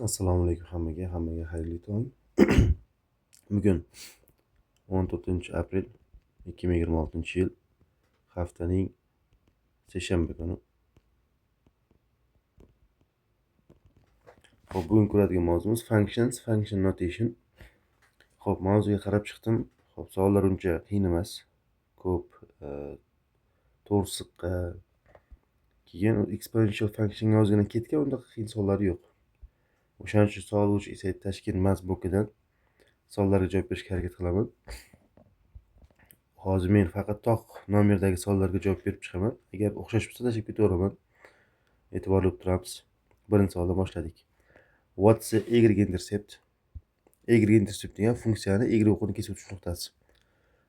Assalomu alaykum hammaga xayrli tong. Bugun 14-aprel 2026-yil haftaning seshanba kuni. Xo'p, bugun ko'radigan mavzumiz function notation. Xo'p, mavzuga qarab chiqdim. Xo'p, savollar uncha qiyin emas. Ko'p to'g'risiqqa keyin exponential function yozgandan ketgan unda qiyin savollar yo'q. O'shaning uchun sog'luvchi esa tashkil mazbukidan savollarga javob berishga harakat qilaman. Hozir men faqat tog' nomerdagi savollarga javob berib chiqaman. Agar o'xshash bo'lsa tashlab ketaveraman. E'tiborli bo'lib turamiz. Birinchi savoldan boshladik. What's the y-intercept? Y-intercept degan funksiyani y o'qini kesib o'tish nuqtasi.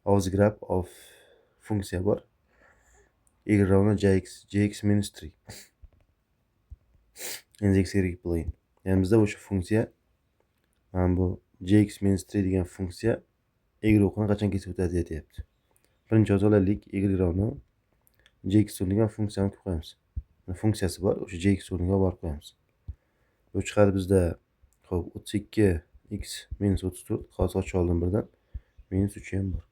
Og'zi graph of funksiya bor. Y равно jx minus 3. In the xy plane. Ya'ni bizda o'sha funksiya mana bu jx minus 3 degan funksiya y o'qini qachon kesib o'tadi deyapti. Birinchi yozalaylik. Y равно jx degan funksiyani qo'yamiz. Funksiyasi bor, o'sha jx o'rniga borib qo'yamiz. Bu chiqadi bizda xo'p 32x minus 34 qolsa oldim birdan minus 3 ham bor.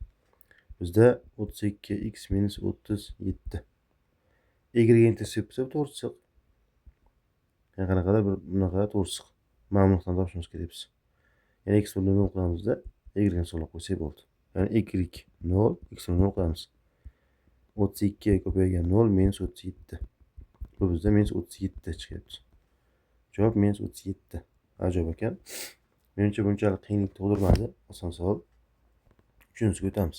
Bizda 32x minus 37. Y intersept bo'lsa to'g'risiq. Yani qanaqadir bir bunaqa to'g'risiq. Mana bu nuqtani topishimiz kerak biz. Yani x o'rniga 0 qo'yamizda y ni solib qo'ysak bo'ldi. Yani y 0, x o'rniga 0 qo'yamiz. 32 ko'paygan 0 minus 37. Bu bizda minus 37 chiqyapti. Javob minus 37. Ajoyib ekan. Menimcha bunchalik qiyinlik tug'dirmadi. Oson savol. Uchinchisiga o'tamiz.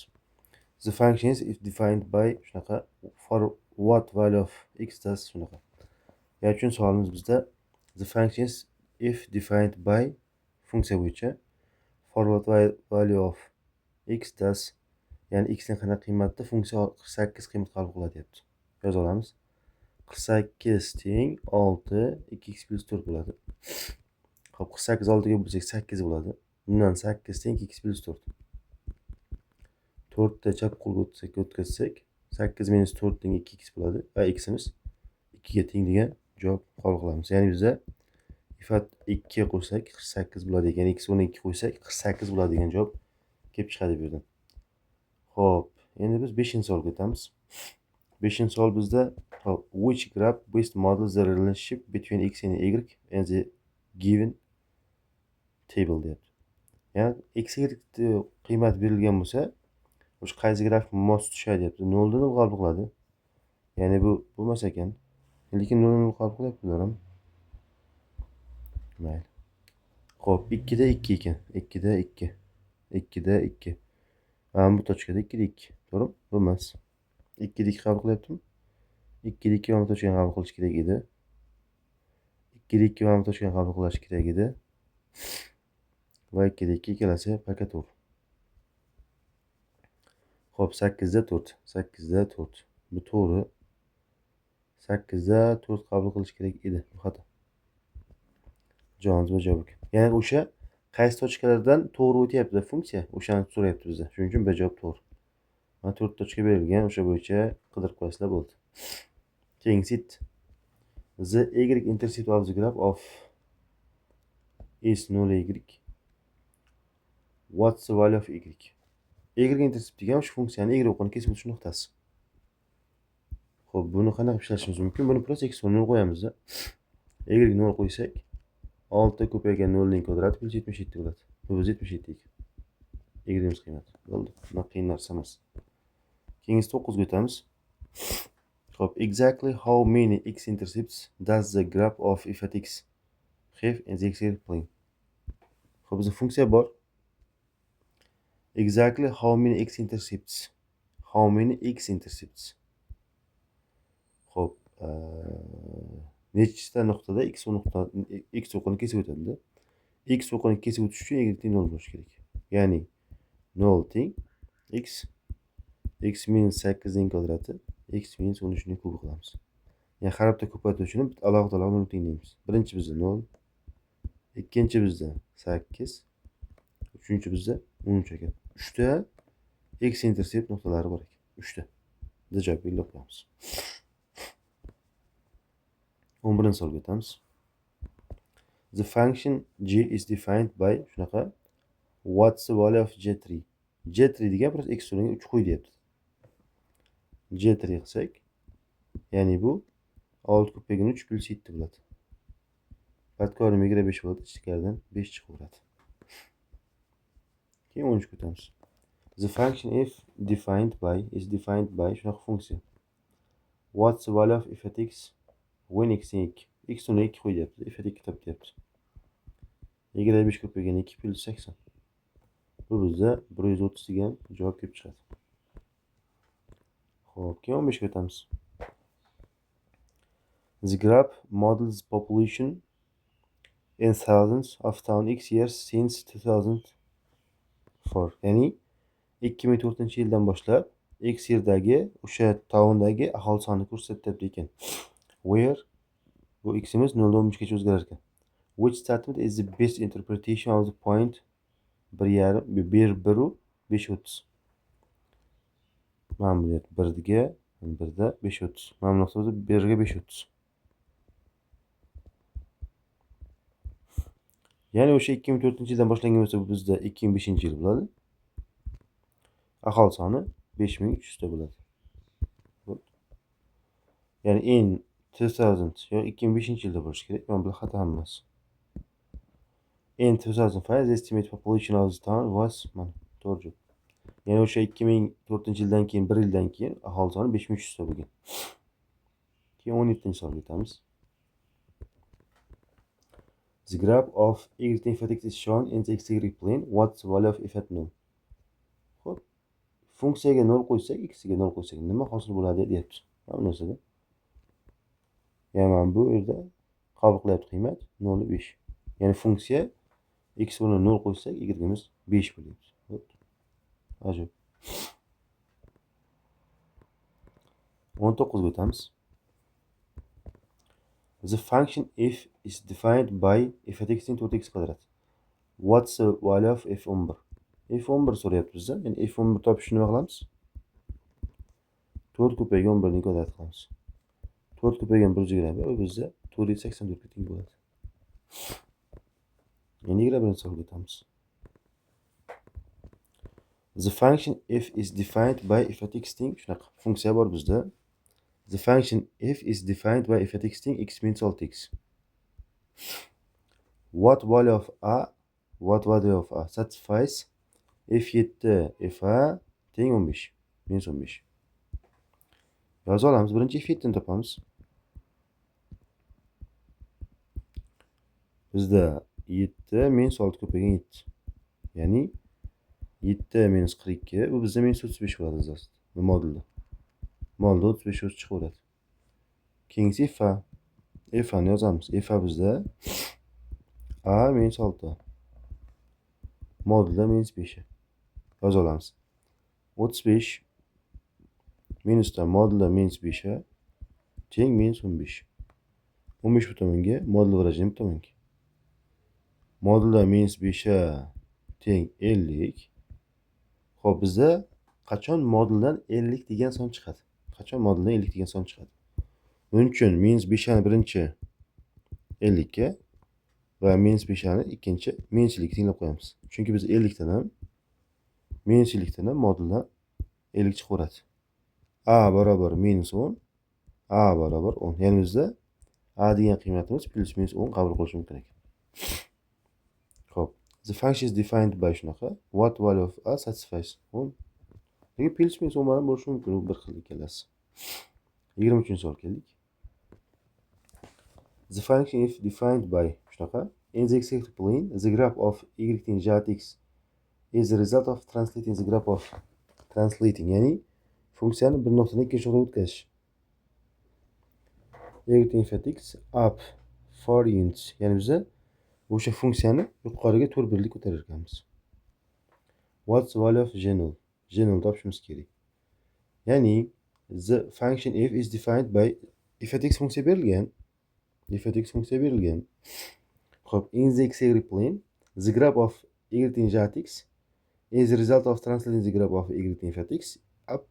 The function is if defined by shunaqa for what value of x does shunaqa. Yani uchinchi savolimiz bizda the function is if defined by funksiya bo'yicha for what value of x does, ya'ni x ning qanaqa qiymatda funksiya 48 qiymat qabul qiladi deyapti. Yoza olamiz. 48 teng 6 2x plus 4 bo'ladi. Xo'p, 48 6 ga bo'lsak 8 bo'ladi. Bundan 8 teng 2x plus 4. 4 da chap qo'lga o'tkazsak 8 minus 4 teng 2x bo'ladi. Va x'imiz 2 ga teng degan javob qabul qilamiz. Ya'ni bizda ifat 2 ga qo'shsak 48 bo'ladi ekan. X o'rniga 2 qo'ysak 48 bo'ladi degan javob kelib chiqadi bu yerdan. Xo'p, endi biz 5-savolga o'tamiz. 5-savol bizda which graph best models the relationship between x and y and the given table deyapti. Ya'ni x y qiymat berilgan bo'lsa, o'sha qaysi graf mos tushadi deyapti. 0 dan 0 qabul qiladi. Ya'ni bu bo'lmas ekan. Lekin 0 dan 0 qabul qilyaptilar ham. Mayli. Xo'p, 2 da 2 ekan. 2 da 2. 2 da 2. Mana bu tochkada 2 da 2. To'g'rimi? Bo'lmas. 2 da 2 qabul qilyaptimi? 2 da 2 mana bu tochkani qabul qilish kerak edi. 2 da 2 mana bu tochkani qabul qilish kerak edi. Va 2 da 2 ikkalasi pakatur. Xo'p, 8 da 4. 8 da 4. Bu to'g'ri. 8 da 4 qabul qilish kerak edi. Bu xato. Javobimiz javob. Ya'ni o'sha qaysi tochkalardan to'g'ri o'tyapti funksiya, o'shani so'rayapti bizda. Shuning uchun bu javob to'g'ri. Mana 4 tochka berilgan, o'sha bo'yicha qidirib qo'yasizlar bo'ldi. Keyin sit. The y-intercept of the graph of is 0y. What's the value of y? Y-intercept degan shu funksiyani y o'qini kesib o'tish nuqtasi. Xo'p, buni qanaqa ishlatishimiz mumkin? Buni plus x o'rniga 0 qo'yamizda. Y 0 qo'ysak 6 ko'paygan 0 ning kvadrati plus 77 bo'ladi. Bu 77 ekan. Y qiymati. Bo'ldi. Bu qiyin narsa emas. Keyin 9 ga o'tamiz. Xo'p, exactly how many x-intercepts does the graph of f at x have in the xy plane? Xo'p, bizda funksiya bor. Exactly how many x-intercepts? How many x-intercepts? Xo'p, nechta nuqtada x o'qini kesib o'tadi. X o'qini kesib o'tish uchun y teng 0 bo'lishi kerak. Ya'ni 0 teng x minus 8 ning kvadrati x minus 13 ning kubi qilamiz. Ya'ni harfda ko'paytiruvchini alohida 0 teng deymiz. Birinchi bizda 0, ikkinchi bizda 8, uchinchi bizda 13 ekan. 3 ta x-intercept nuqtalari bor ekan. 3 ta. Biz javob belgilab qo'yamiz. 11-savolga o'tamiz. The function g is defined by shunaqa. What's the value of j3? j3 degan просто x o'rniga 3 qo'y deyapti. j3 qilsak, ya'ni bu 6 ko'paygan 3 plus 7 bo'ladi. Badkorim 25 bo'ladi, ichkaridan 5 chiqaveradi. Keyin 13 ko'tamiz. The function f defined by is defined by shunaqa funksiya. What's the value of f at x when x teng 2? X o'rniga 2 qo'y deyapti. F at 2 top deyapti. 25 ko'paygan 2 plus 80. Bu bizda 130 degan javob kelib chiqadi. Xo'p, keyin 15 ga o'tamiz. The graph models population in thousands of town x years since 2004. Ya'ni 2004-yildan boshlab x yerdagi o'sha towndagi aholi sonini ko'rsatyapti ekan. Where bu x'imiz 0 dan 15 gacha o'zgarar ekan. Which statement is the best interpretation of the point 1,5 530? Mana bu yerda 1ga 1da 530. Mana bu nuqtada 1ga 530. Ya'ni o'sha 2004-yildan boshlangan bo'lsa, bu bizda 2005-yil bo'ladi. Aholi soni 5300 ta bo'ladi. Ya'ni in 2000 yo'q 2005-yilda bo'lishi kerak. Mana bu xato hammasi. In 2005 the estimate population of the town was mana to'g'ri. Ya'ni o'sha 2004-yildan keyin 1 yildan keyin aholi soni 5300 ta bo'lgan. Keyin 17-savolga o'tamiz. The graph of y infinities is shown in the xy plane. What's the value of f at 0? Xo'p. Funksiyaga 0 qo'ysak, x ga 0 qo'ysak nima hosil bo'ladi deyapti. Mana bu narsada. Ya'ni mana bu yerda qabul qilyapti qiymat 0.5. Ya'ni funksiya x o'rniga 0 qo'ysak, y-imiz 5 bo'lyapti. Xo'p. Ajoyib. 19 ga o'tamiz. The function f is defined by f at x in 4x kvadrat. What's the value of f11? f11 so'rayapti bizda. Ya'ni f11 topishni nima qilamiz? 4 ko'paygan 11 ni kvadrat qilamiz. 4 ko'paygan 1/1 bu bizda 484 ga teng bo'ladi. Endi 21-savolga o'tamiz. The function f is defined by f at x teng shunaqa funksiya bor bizda. The function f is defined by f at x teng x minus 6x. What value of a satisfies f7 fa teng 15 minus 15. Yoza olamiz. Birinchi f7 ni topamiz. Bizda 7 minus 6 ko'paygan 7. Ya'ni 7 minus 42 bu bizda minus 35 bo'ladi aslida. Bu modulda. Modulda 35 o'z chiqaveradi. Keyingisi fa. Fa ni yozamiz. Fa bizda a minus 6. Modulda minus 5. Yoza olamiz. 35 minusda modulda minus 5 teng minus 15. 15 bu tomonga, modul vyrajen bu tomonga. Modulda minus 5 teng 50. Xo'p, bizda qachon moduldan 50 degan son chiqadi? Qachon moduldan 50 degan son chiqadi? Buning uchun minus 5 ni birinchi 50 ga va minus 5 ni ikkinchi minus 50 ga tenglab qo'yamiz. Chunki biz 50 dan ham minus 50 dan ham moduldan 50 chiqaveradi. A barobar minus 10, A barobar 10. Ya'ni bizda A degan qiymatimiz plus minus 10 qabul qilish mumkin ekan. Xo'p, the function is defined by shunaqa. What value of A satisfies 10. Lekin plus minus 10 bilan bo'lishi mumkin, u bir xil ikkalasi. 23-savol keldik. The function if defined by shunaqa. In the xy plane, the graph of y teng j at x is the result of translating the graph of translating, ya'ni funksiyani bir nuqtadan ikkinchi nuqtaga o'tkazish. Y teng f at x up 4 units. Ya'ni biz o'sha funksiyani yuqoriga 4 birlik ko'tarar ekanmiz. What's the value of g0? G0 topishimiz kerak. Ya'ni the function f is defined by f at x funksiya berilgan. F at x funksiya berilgan. Xo'p, in the xy plane, the graph of y teng j at x is the result of translating the graph of y teng f at x up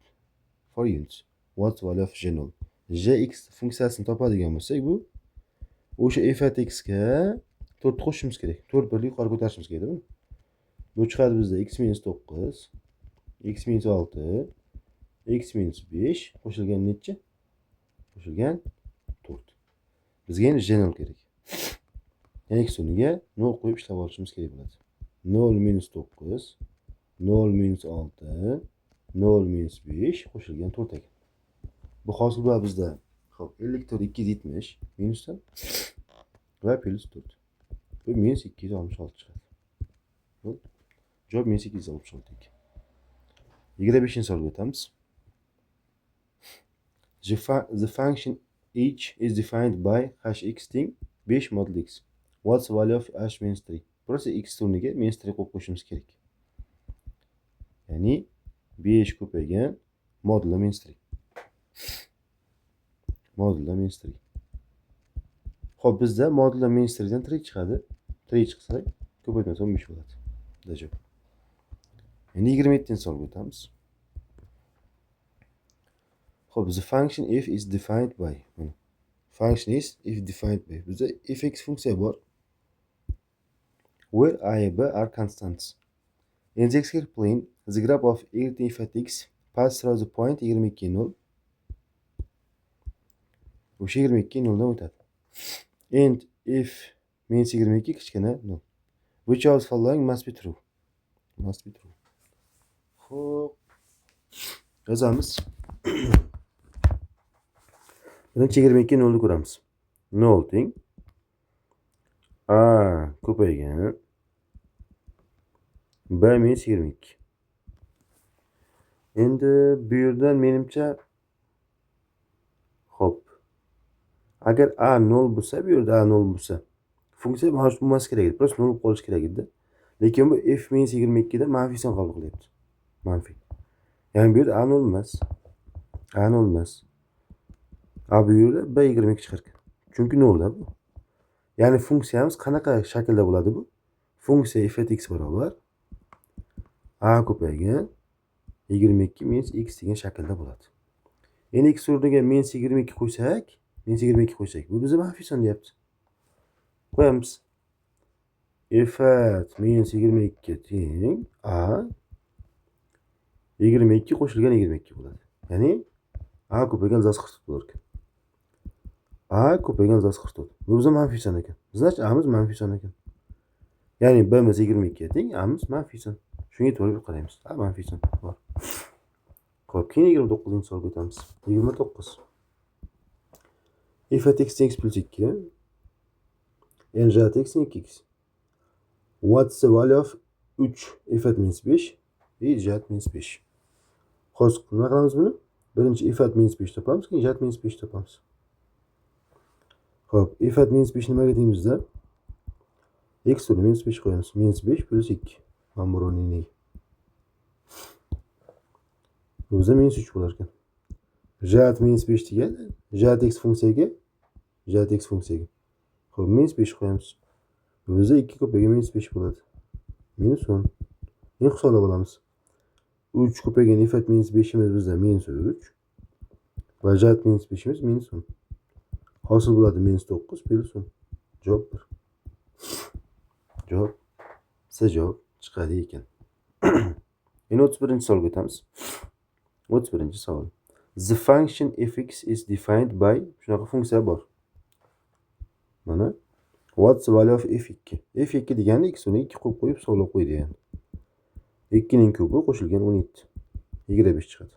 4 units. What's the value of g0? Gx funksiyasini topadigan bo'lsak, bu o'sha f at x ga 4'ni qo'shishimiz kerak. 4 birni yuqori ko'tarishimiz kerak, değil mi? Bu chiqadi bizda x minus 9, x minus 6, x minus 5 qo'shilgan necha? Qo'shilgan 4. Bizga endi general kerak. X o'rniga 0 qo'yib ishlab olishimiz kerak bo'ladi. 0 minus 9, 0 minus 6, 0 minus 5 qo'shilgan 4 ekan. Bu hosil bo'ladi bizda. Xo'p, 54 270 minusdan va plus 4. Bu minus 266 chiqadi. Xo'p. Javob minus 266 ekan. 25-savolga o'tamiz. The function h is defined by hash x teng 5 modul x. What's the value of hash minus 3? Burası x o'rniga minus 3 qo'yib qo'yishimiz kerak. Ya'ni 5 ko'paygan modulo minus 3. Modulo minus 3. Xo'p, bizda modulo minus 3 dan 3 chiqadi. 3 chiqsa, ko'paytmasa 15 bo'ladi. Javob. Endi 27-savolga o'tamiz. Xo'p, the function f is defined by. Function is if defined by. Bizda fx funksiya bor. Where a b are constants. In the xy plane, the graph of everything f at x pass through the point 22 0. O'sha 22 0 dan o'tadi. And if minus 22 kichkina 0. Which of the following must be true? Must be true. Xo'p. Yozamiz. Birinchi 22 0 ni ko'ramiz. 0 teng a ko'paygan b minus 22. Endi bu yerdan menimcha xo'p. Agar a 0 bo'lsa, bu yerda a 0 bo'lsa, funksiya mavjud bo'lmasi kerak edi. Просто 0 bo'lib qolishi kerak edi. Lekin bu f minus 22 da manfiy qabul qilyapti. Manfiy. Ya'ni bu yerda a 0 emas. A 0 emas. A bu yerda b 22 chiqar ekan. Chunki 0 da bu. Ya'ni funksiyamiz qanaqa shaklda bo'ladi bu? Funksiya f at x barobar a ko'paygan 22 minus x degan shaklda bo'ladi. Endi x o'rniga minus 22 qo'ysak, bu bizga manfiy son deyapti. Qo'yamiz. F at minus 22 teng a 22 qo'shilgan 22 bo'ladi. Ya'ni a ko'paygan zas 44 bo'lar ekan. A ko'paygan zas 44. Bu bizga manfiy son ekan. Значит, a'miz manfiy son ekan. Ya'ni b'miz 22 teng, a'miz manfiy son. Shunga to'g'ri qaraymiz. A manfiy son bor. Xo'p, keyin 29-savolga o'tamiz. 29. F at x teng plus 2 and j at x teng 2x. What's the value of 3 f at minus 5 и j at minus 5? Xo'sh, nima qilamiz buni? Birinchi f at minus 5 topamiz, keyin j at minus 5 topamiz. Xo'p, f at minus 5 nimaga teng bizda? X o'rniga minus 5 qo'yamiz. Minus 5 plus 2. Mana bu o'rniga. Bu bizda minus 3 bo'lar ekan. J at minus 5 degani j at x funksiyaga. Xo'p, minus 5 qo'yamiz. Bu bizda 2 ko'paygan minus 5 bo'ladi. Minus 10. Endi hisoblab olamiz. 3 ko'paygan f at minus 5imiz bizda minus 3 va j at minus 5imiz minus 10. Hosil bo'ladi minus 9 plus 10. Javob 1. Javob C javob chiqadi ekan. Endi 31-savolga o'tamiz. 31-savol. The function fx is defined by shunaqa funksiya bor. Mana what's the value of f2? F2 degani x o'rniga 2 qo'yib hisoblab qo'ydi yani. 2 ning kubi qo'shilgan 17. 25 chiqadi.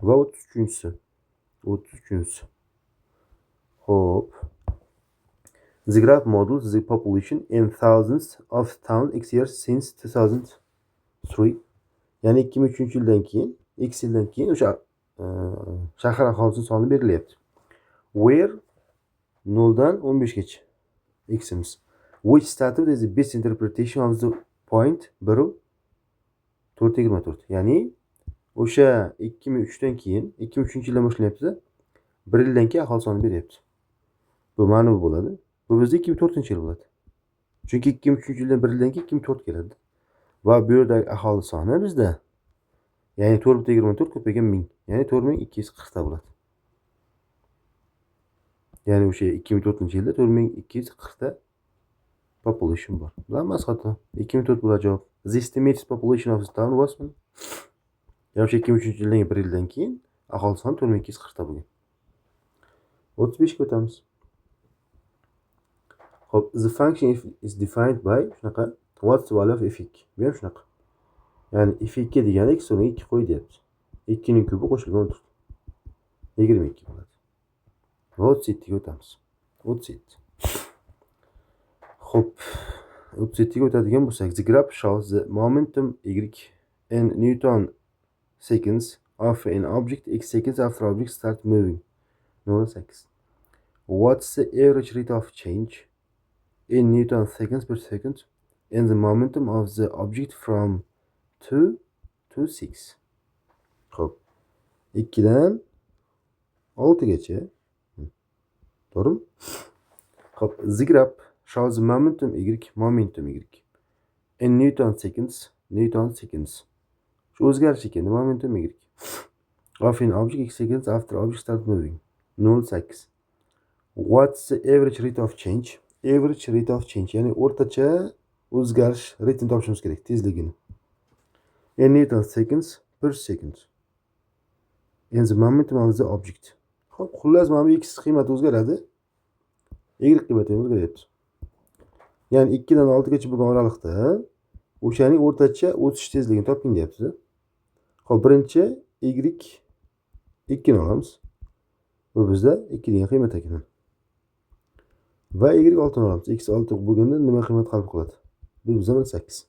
Va 33-si. Hop. The graph models the population in thousands of towns x years since 2003. Ya'ni 2003-yildan keyin, x yildan keyin o'sha shahar aholisining soni berilyapti. Where 0 dan 15 gacha x'imiz. Which statement is the best interpretation of the point 4.24. Ya'ni o'sha 2003 dan keyin, 2003-yildan boshlanayapti-da, 1 yildan keyin aholi soni beryapti. Bu ma'no bo'ladi. Bu bizda 2004-yil bo'ladi. Chunki 2003-yildan 1 yildan keyin 2004 keladi. Va bu yerdagi aholi soni bizda ya'ni 4.24 ko'paygan 1000. Ya'ni 4240 ta bo'ladi. Ya'ni o'sha 2004-yilda 4240 ta population bor. Bular xato. 2004 bo'lar javob. The estimated population of the town was mana. Yana o'sha 2003-yildan 1 yildan keyin aholi soni 4240 ta bo'lgan. 35 ga o'tamiz. Xo'p, the function is defined by shunaqa. What's the value of f(x)? Bu ham shunaqa. Ya'ni f(x) degani x o'rniga 2 qo'y deyapti. 2 ning kubi qo'shilgan 14. 22 bo'ladi. Va 37 ga o'tamiz. 37. Xo'p, 37 ga o'tadigan bo'lsak, the graph shows the momentum y in Newton seconds of an object x seconds after object start moving. 0.8. What's the average rate of change in Newton seconds per second and the momentum of the object from 2 to 6? Xo'p, 2 dan 6 gacha. To'g'rimi? Xo'p, the graph shows the momentum y in Newton seconds. Shu o'zgarish ekan, momentum y. Of an object x seconds after object start moving. 0.8. What's the average rate of change? Average rate of change, ya'ni o'rtacha o'zgarish reytini topishimiz kerak, tezligini. In Newton seconds per second. And the momentum of the object. Xo'p, xullas mana bu x qiymati o'zgaradi. Y qiymati ham o'zgaryapti. Ya'ni 2 dan 6 gacha bo'lgan oralikda o'shaning o'rtacha o'tish tezligini toping deyapti. Xo'p, birinchi y 2 ni olamiz. Bu bizda 2 degan qiymat ekan. Va y 6 ni olamiz. X 6 bo'lganda nima qiymat qabul qiladi? Bu bizda 8.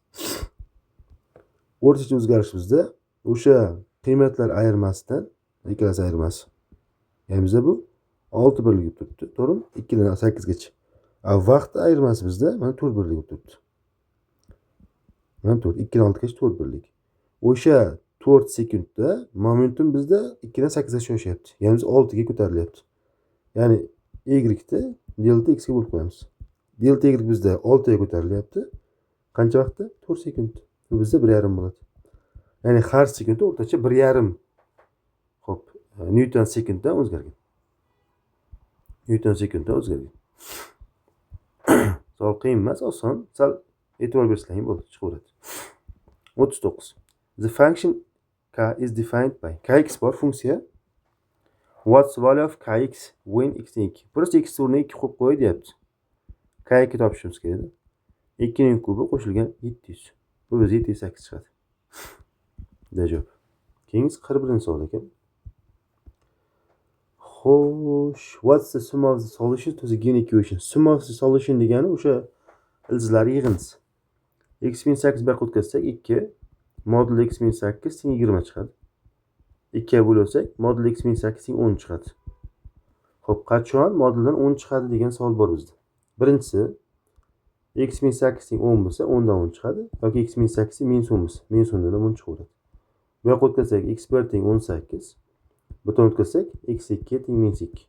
O'rtacha o'zgarish bizda o'sha qiymatlar ayirmasidan, ikkalasi ayirmasi. Ya'ni bizda bu 6 birlik bo'lib turibdi, to'g'rimi? 2 dan 8 gacha. Vaqt ayirmasi bizda mana 4 birlik bo'lib turibdi. Mana 4, 2 dan 6 gacha 4 birlik. O'sha 4 sekundda momentum bizda 2 dan 8 gacha oshyapti. Ya'ni biz 6 ga ko'tarilyapti. Ya'ni y da delta x ga bo'lib qo'yamiz. Delta y bizda 6 ga ko'tarilyapti. Qancha vaqtda? 4 sekund. Bu bizda 1,5 bo'ladi. Ya'ni har sekundda o'rtacha 1,5. Xo'p, Newton sekunddan o'zgargan. Newton sekunddan o'zgargan. Savol qiyin emas, oson. Sal e'tibor bersalaring bo'ldi, chiqaveradi. 39. The function k is defined by kx bor funksiya. What's the value of kx when x ning 2? Просто x o'rniga 2 qo'yib qo'y deyapti. K2 topishimiz kerak. 2 ning kubi qo'shilgan 700. Bu biz 708 chiqadi. Javob. Keyingi 41-savol ekan. Xo'sh, what's the sum of the solution to the given equation? Sum of the solution degani o'sha ildizlar yig'indisi. X min 8 bir o'tkazsak 2 modul x min 8 teng 20 chiqadi. 2 ga bo'lsak modul x min 8 teng 10 chiqadi. Xo'p, qachon moduldan 10 chiqadi degan savol bor bizda. Birinchisi x min 8 teng 10 bo'lsa 10 dan 10 chiqadi yoki x min 8 teng -10 bo'lsa -10 dan 10 chiqaveradi. Bu yoqqa o'tkazsak x1 teng 18, butun o'tkazsak x2 teng -2.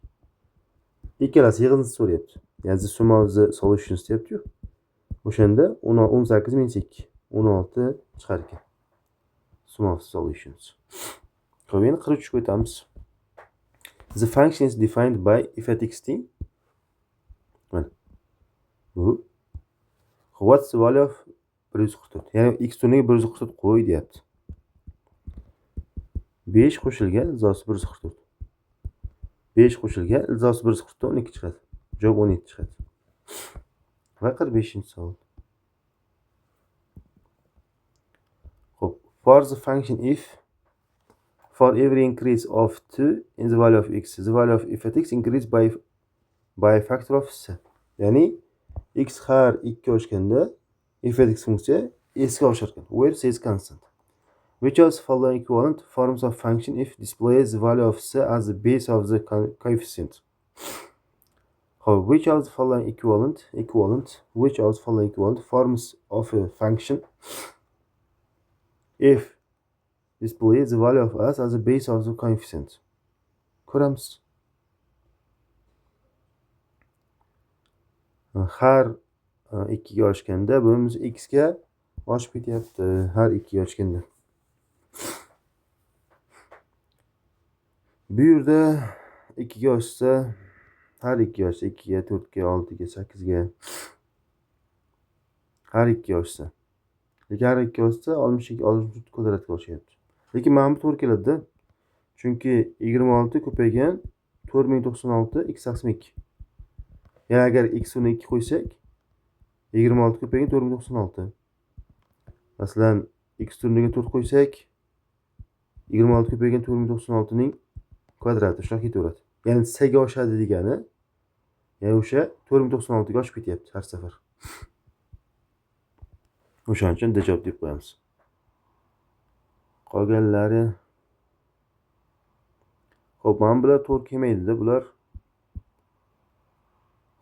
Ikkalasi yig'indisi so'rayapti. Ya'ni the sum of the solutions deyapti-yu. O'shanda 18 -2, 16 chiqar ekan. Sum of solutions. Xo'p, endi 43 ga o'tamiz. The function is defined by if at x teng. Mana. Bu. What's the value of 144? Ya'ni x o'rniga 144 qo'y deyapti. 5 qo'shilgan ilzosi 144. 5 qo'shilgan ilzosi 144 dan 12 chiqadi. Javob 17 chiqadi. Va 45-savol. Xo'p, for the function if for every increase of 2 in the value of x, the value of f at x increase by a factor of s. Ya'ni x har 2 oshganda f at x funksiya s ga oshar ekan. Where s is constant. Which of the following equivalent forms of function if displays the value of s as the base of the coefficient? Which of the following equivalent forms of a function if displays the value of s as the base of the coefficient? Ko'ramiz. Har 2 ga oshganda bunimiz x ga oshib ketyapti. Har 2 ga oshganda. Bu yerda 2 ga oshsa, har 2 ga oshsa 2 ga, 4 ga, 6 ga, 8 ga. Har ikki yoshsa. Lekin har ikki yoshsa 60 kvadratga olishyapti. Lekin mana bu to'g'ri keladi-da. Chunki 26 ko'paygan 4096 x taqsim 2. Ya'ni agar x uni 2 qo'ysak, 26 ko'paygan 4096. Masalan, x o'rniga 4 qo'ysak, 26 ko'paygan 4096 ning kvadrati shunaqa ketaveradi. Ya'ni c ga oshadi degani, ya'ni o'sha 4096 ga oshib ketyapti har safar. O'shaning uchun D javob deb qo'yamiz. Qolganlari Xo'p, mana bular to'g'ri kelmaydi-da, bular.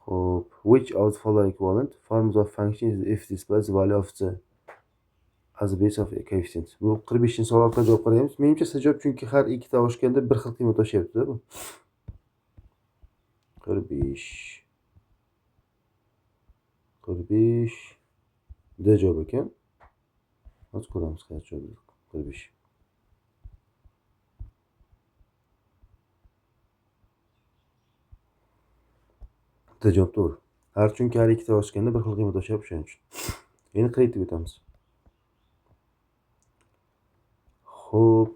Xo'p, which of the following equivalent forms of function is if displays the value of the as a base of a coefficient. Bu 45-savolga javob beramiz. Menimcha siz javob, chunki har ikkita oshganda bir xil qiymat oshyapti-da bu. 45 D javob ekan. Hozir ko'ramiz qaysi javob. 45. D javob to'g'ri. Chunki har ikkita oshganda bir xil qiymat oshyapti shuning uchun. Endi qaytib o'tamiz. Xo'p.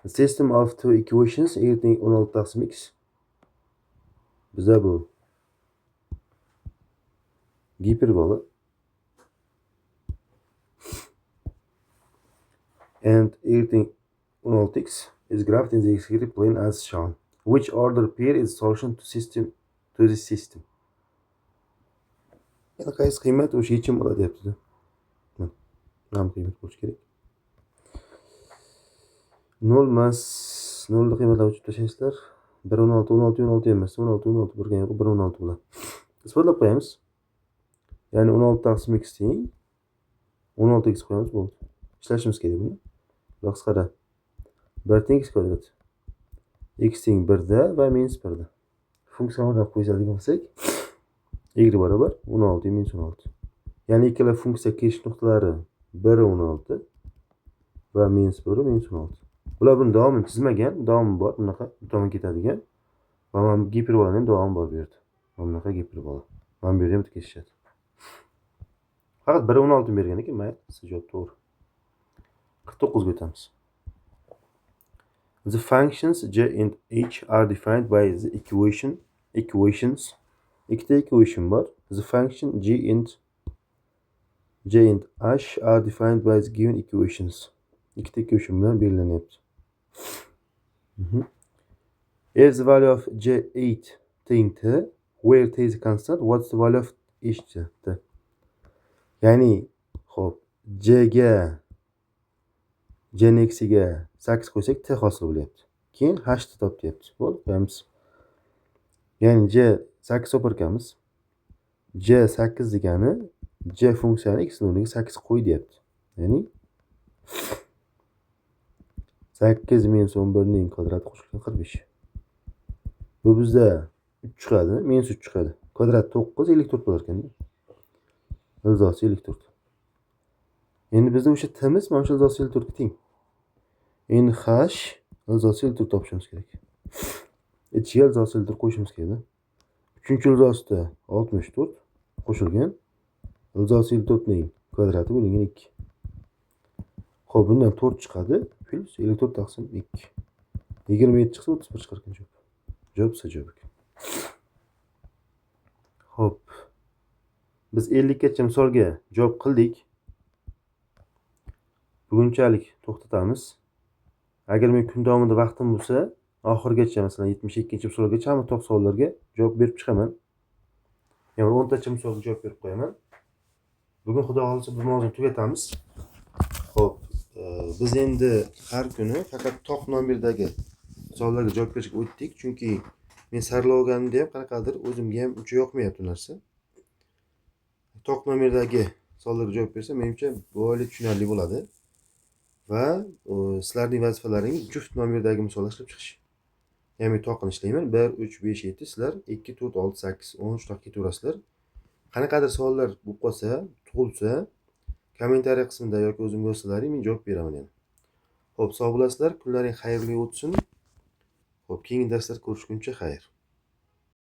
The system of two equations equaling 16 taqsim x. Bizda bu giperbola and equaling 16x is graphed in the xy plane as shown. Which order pair is solution to this system? Yani qaysi qiymat o'sha yechim bo'ladi deyapti-da. Mana bu qiymat bo'lishi kerak. 0 emas, 0 ni qiymatlar o'chirib tashlaysizlar. 1 16 16 16 emas, 16 16 birga 1 16 bilan isbotlab qo'yamiz. Ya'ni 16 taqsim x teng 16x qo'yamiz bo'ldi. Ishlashimiz kerak buni. Bular qisqara. 1 teng x kvadrat. X teng 1 da va minus 1 da. Funksiyani o'ylab qo'yadigan bo'lsak, y barobar 16 minus 16. Ya'ni ikkala funksiya kirish nuqtalari 1 16 va minus 1 minus 16. Bular buni davomini chizmagan, davomi bor, bunaqa tomon ketadigan. Va mana giperbolaning ham davomi bor bu yerda. Mana bunaqa giperbola. Mana bu yerda ham kesishadi. Faqat 1 16 bergan ekan, mayli, siz javob to'g'ri. 49 ga o'tamiz. The functions j and h are defined by the equations. Ikkita equation bor. The function j and h are defined by the given equations. Ikkita equation bilan belgilanyapti. If the value of j8 teng t, where t is a constant, what's the value of h t? Ya'ni, xo'p, j ga j ning x-ga 8 qo'ysak t hosil bo'lyapti. Keyin h ni top deyapti. Bo'ldi, qo'yamiz. Ya'ni j 8 topirkamiz. J 8 degani j funksiyani x o'rniga 8 qo'y deyapti. Ya'ni 8 minus 11 ning kvadrati qo'shilgan 45. Bu bizda 3 chiqadi, minus 3 chiqadi. Kvadrat 9 54 bo'lar ekan. Ilzosi 54. Endi bizda o'sha t'miz mana shu ilzosi 54 ga teng. Endi h ilzosi 54 topishimiz kerak. Ichiga ilzosi 54 qo'yishimiz kerak. 3-ilzosida 64 qo'shilgan ilzosi 54 ning kvadrati bo'lingan 2. Xo'p, bundan 4 chiqadi, plus 54 taqsim 2. 27 chiqsa 31 chiqar ekan javob. Javob C javob ekan. Xo'p. Biz 50 gacha misolga javob qildik. Bugunchalik to'xtatamiz. Agar men kun davomida vaqtim bo'lsa, oxirgacha masalan 72-misolgacha ham to'q savollarga javob berib chiqaman. Ya'ni 10 tacha misolga javob berib qo'yaman. Bugun xudo xolisa bu mavzuni tugatamiz. Xo'p, biz endi har kuni faqat to'q nomerdagi savollarga javob berishga o'tdik, chunki men sarlavganimda ham qanaqadir o'zimga ham uncha yoqmayapti narsa. To'q nomerdagi savollarga javob bersa, menimcha bo'li tushunarli bo'ladi. Va sizlarning vazifalaringiz juft nomerdagi misollar ishlab chiqish. Ya'ni to'qni ishlayman. 1 3 5 7 sizlar 2 4 6 8 10 shunaqa ketaverasizlar. Qanaqadir savollar bo'lib qolsa, tug'ilsa, kommentariy qismida yoki o'zimga yozsalaring, men javob beraman yana. Xo'p, sog' bo'lasizlar. Kunlaring xayrli o'tsin. Xo'p, keyingi darslarda ko'rishguncha xayr.